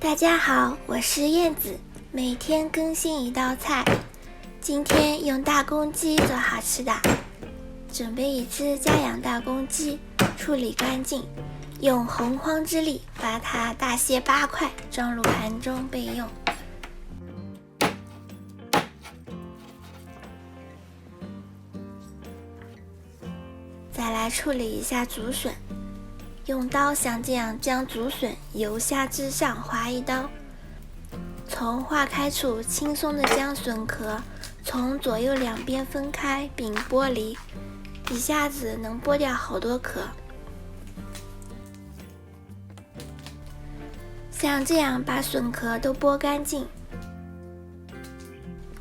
大家好，我是燕子，每天更新一道菜。今天用大公鸡做好吃的。准备一只家养大公鸡，处理干净，用洪荒之力把它大卸8块，装入盘中备用。再来处理一下竹笋，用刀像这样将竹笋由下至上划一刀，从划开处轻松地将笋壳从左右两边分开并剥离，一下子能剥掉好多壳。像这样把笋壳都剥干净，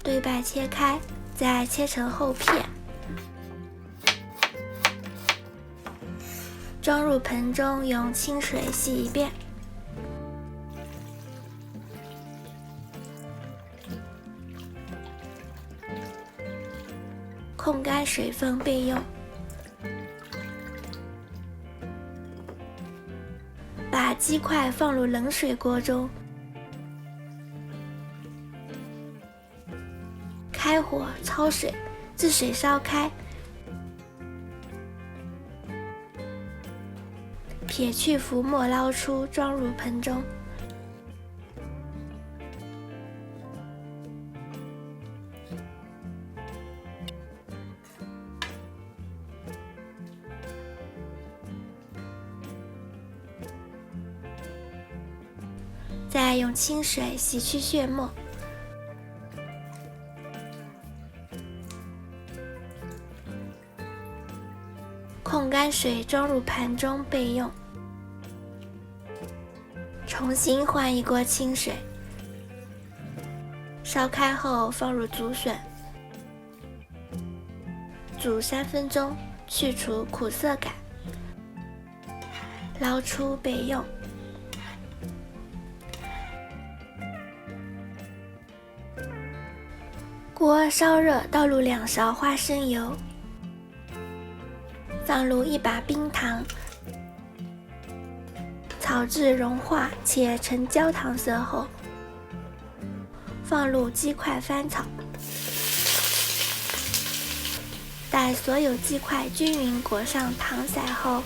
对半切开，再切成厚片，装入盆中，用清水洗一遍。控干水分备用。把鸡块放入冷水锅中，开火焯水至水烧开，撇去浮沫捞出，装入盆中。再用清水洗去血沫，控干水装入盘中备用。重新换一锅清水，烧开后放入竹笋，煮3分钟，去除苦涩感，捞出备用。锅烧热，倒入2勺花生油，放入1把冰糖，炒至融化且呈焦糖色后，放入鸡块翻炒，待所有鸡块均匀裹上糖色后，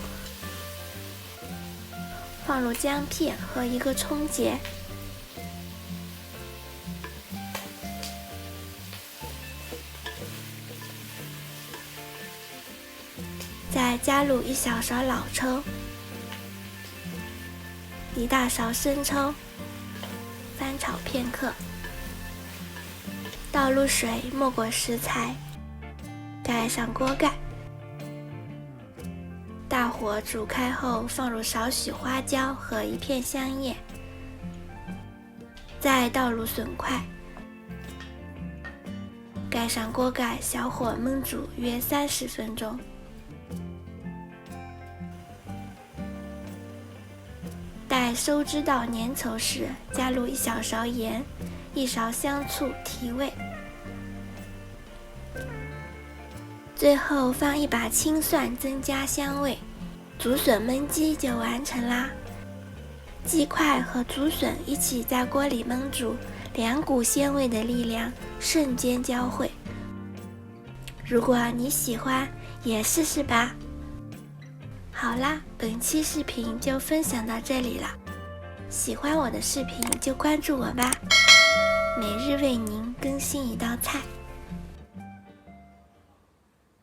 放入姜片和1个葱节，再加入1小勺老抽，1大勺生抽，翻炒片刻，倒入水没过食材，盖上锅盖，大火煮开后放入少许花椒和1片香叶，再倒入笋块，盖上锅盖，小火焖煮约30分钟。待收汁到粘稠时，加入1小勺盐，1勺香醋提味，最后放1把青蒜增加香味。竹笋焖鸡就完成啦！鸡块和竹笋一起在锅里焖煮，2股鲜味的力量瞬间交汇。如果你喜欢，也试试吧。好啦，本期视频就分享到这里了。喜欢我的视频就关注我吧，每日为您更新一道菜。